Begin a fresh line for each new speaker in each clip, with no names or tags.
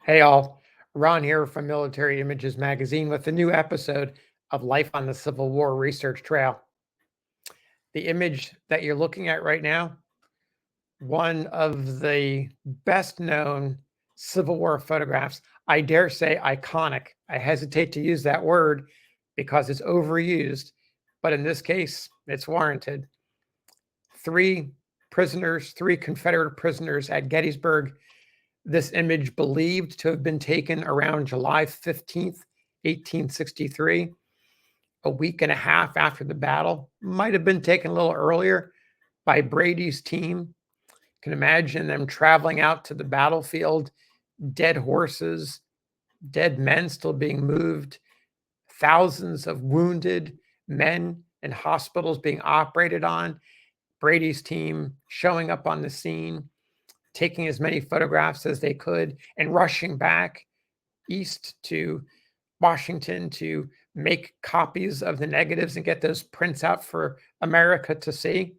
Hey all, Ron here from Military Images Magazine with a new episode of Life on the Civil War Research Trail. The image that you're looking at right now, one of the best known Civil War photographs, I dare say iconic. I hesitate to use that word because it's overused, but in this case, it's warranted. Three three Confederate prisoners at Gettysburg. This image believed to have been taken around July 15th, 1863, a week and a half after the battle. Might have been taken a little earlier by Brady's team. You can imagine them traveling out to the battlefield, dead horses, dead men still being moved, thousands of wounded men in hospitals being operated on. Brady's team showing up on the scene, taking as many photographs as they could, and rushing back east to Washington to make copies of the negatives and get those prints out for America to see.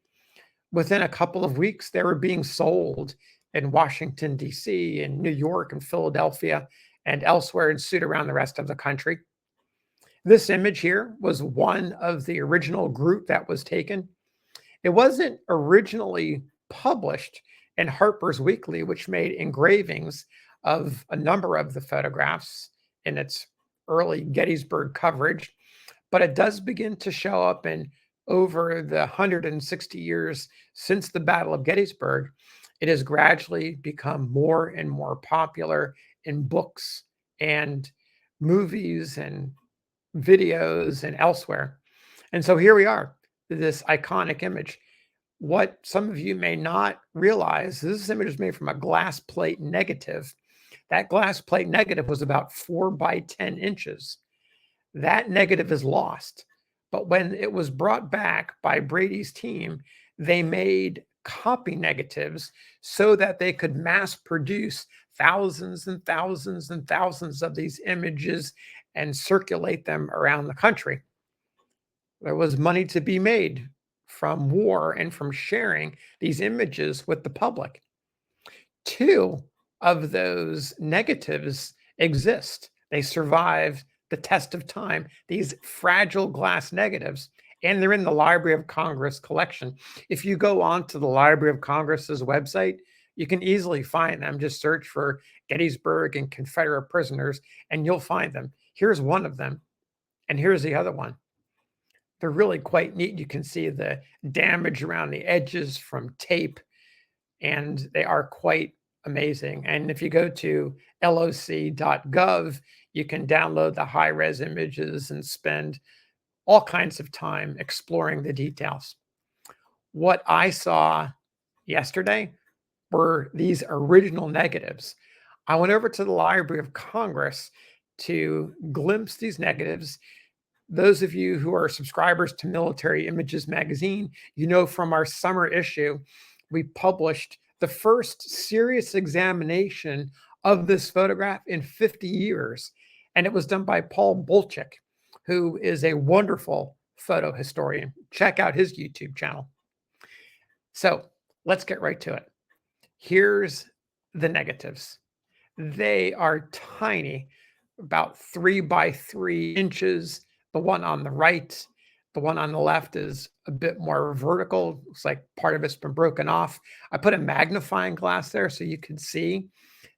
Within a couple of weeks, they were being sold in Washington, D.C., and New York, and Philadelphia, and elsewhere and suit around the rest of the country. This image here was one of the original group that was taken. It wasn't originally published in Harper's Weekly, which made engravings of a number of the photographs in its early Gettysburg coverage, but it does begin to show up in over the 160 years since the Battle of Gettysburg. It has gradually become more and more popular in books and movies and videos and elsewhere. And so here we are, this iconic image. What some of you may not realize, this image is made from a glass plate negative. That glass plate negative was about 4 by 10 inches. That negative is lost. But when it was brought back by Brady's team, they made copy negatives so that they could mass produce thousands and thousands and thousands of these images and circulate them around the country. There was money to be made from war and from sharing these images with the public. Two of those negatives exist. They survive the test of time, these fragile glass negatives, and they're in the Library of Congress collection. If you go onto the Library of Congress's website, you can easily find them. Just search for Gettysburg and Confederate prisoners, and you'll find them. Here's one of them, and here's the other one. They're really quite neat. You can see the damage around the edges from tape, and they are quite amazing. And if you go to loc.gov, you can download the high-res images and spend all kinds of time exploring the details. What I saw yesterday were these original negatives. I went over to the Library of Congress to glimpse these negatives. Those of you who are subscribers to Military Images Magazine, you know from our summer issue, we published the first serious examination of this photograph in 50 years. And it was done by Paul Bolchik, who is a wonderful photo historian. Check out his YouTube channel. So let's get right to it. Here's the negatives. They are tiny, about 3 by 3 inches. The one on the right, the one on the left is a bit more vertical. Looks like part of it's been broken off. I put a magnifying glass there so you can see,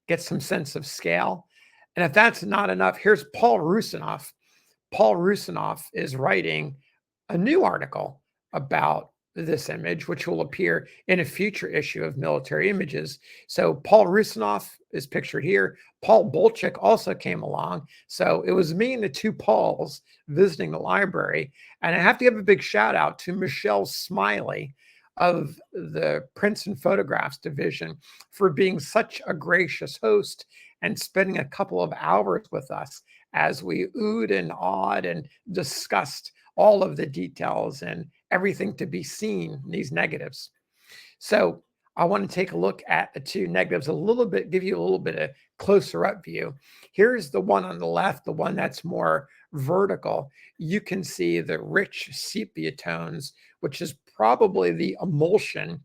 get some sense of scale. And if that's not enough, here's Paul Rusinoff. Paul Rusinoff is writing a new article about this image, which will appear in a future issue of Military Images. So Paul Rusinoff is pictured here. Paul Bolchik also came along. So it was me and the two Pauls visiting the library. And I have to give a big shout out to Michelle Smiley of the Prints and Photographs division for being such a gracious host and spending a couple of hours with us as we oohed and awed and discussed all of the details and everything to be seen in these negatives. So I want to take a look at the two negatives a little bit, give you a little bit of closer up view. Here's the one on the left, the one that's more vertical. You can see the rich sepia tones, which is probably the emulsion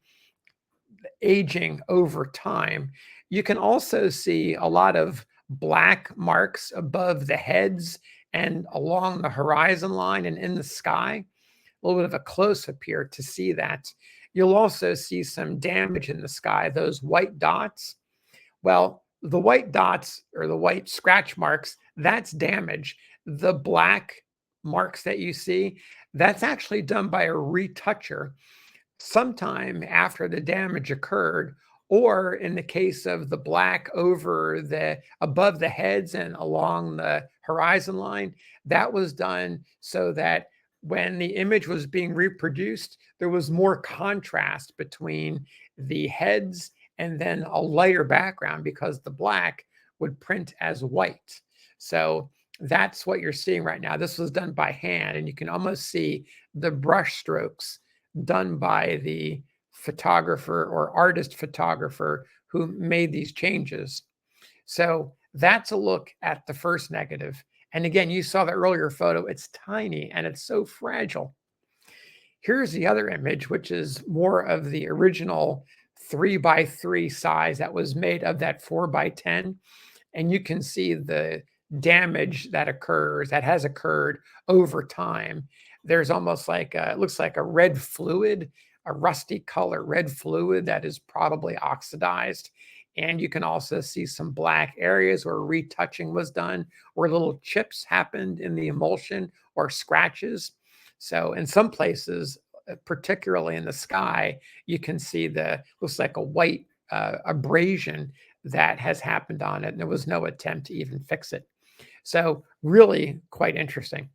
aging over time. You can also see a lot of black marks above the heads and along the horizon line and in the sky. A little bit of a close-up here to see that. You'll also see some damage in the sky, those white dots. Well, the white dots or the white scratch marks, that's damage. The black marks that you see, that's actually done by a retoucher sometime after the damage occurred, or in the case of the black over the above the heads and along the horizon line, that was done so that when the image was being reproduced, there was more contrast between the heads and then a lighter background because the black would print as white. So that's what you're seeing right now. This was done by hand, and you can almost see the brush strokes done by the photographer or artist photographer who made these changes. So that's a look at the first negative. And again, you saw the earlier photo, it's tiny and it's so fragile. Here's the other image, which is more of the original 3x3 size that was made of that 4x10. And you can see the damage that has occurred over time. There's almost like it looks like a red fluid, a rusty color red fluid that is probably oxidized. And you can also see some black areas where retouching was done, where little chips happened in the emulsion or scratches. So in some places, particularly in the sky, you can see looks like a white abrasion that has happened on it, and there was no attempt to even fix it. So really quite interesting.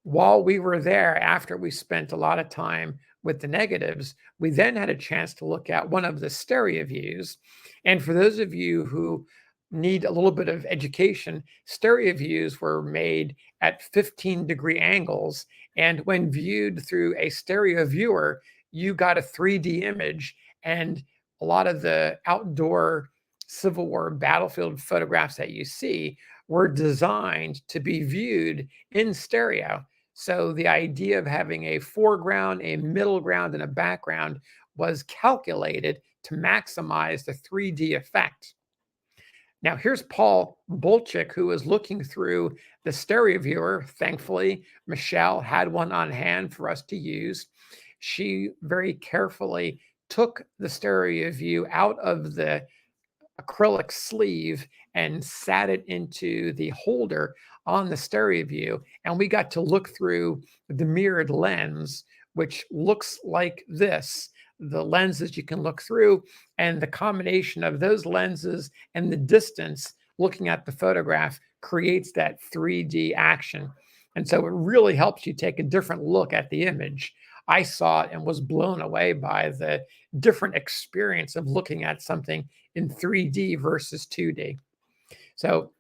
While we were there, after we spent a lot of time with the negatives, we then had a chance to look at one of the stereo views. And for those of you who need a little bit of education, stereo views were made at 15-degree angles. And when viewed through a stereo viewer, you got a 3D image. And a lot of the outdoor Civil War battlefield photographs that you see were designed to be viewed in stereo. So the idea of having a foreground, a middle ground, and a background was calculated to maximize the 3D effect. Now here's Paul Bolchik, who is looking through the stereo viewer. Thankfully, Michelle had one on hand for us to use. She very carefully took the stereo view out of the acrylic sleeve and sat it into the holder on the stereo view. And we got to look through the mirrored lens, which looks like this. The lenses you can look through, and the combination of those lenses and the distance looking at the photograph creates that 3D action. And so it really helps you take a different look at the image. I saw it and was blown away by the different experience of looking at something in 3D versus 2D. So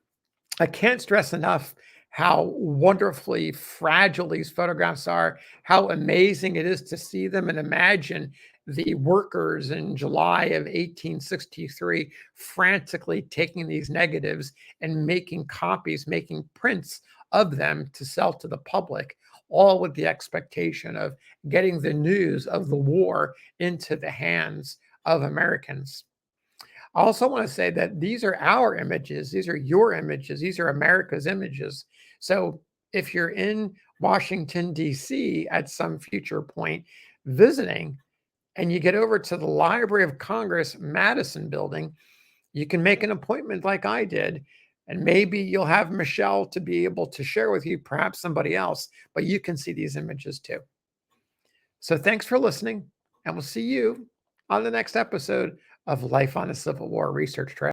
I can't stress enough how wonderfully fragile these photographs are, how amazing it is to see them, and imagine the workers in July of 1863 frantically taking these negatives and making copies, making prints of them to sell to the public, all with the expectation of getting the news of the war into the hands of Americans. I also want to say that these are our images. These are your images. These are America's images. So if you're in Washington, D.C. at some future point visiting, and you get over to the Library of Congress, Madison building, you can make an appointment like I did. And maybe you'll have Michelle to be able to share with you, perhaps somebody else, but you can see these images too. So thanks for listening, and we'll see you on the next episode of Life on the Civil War Research Trail.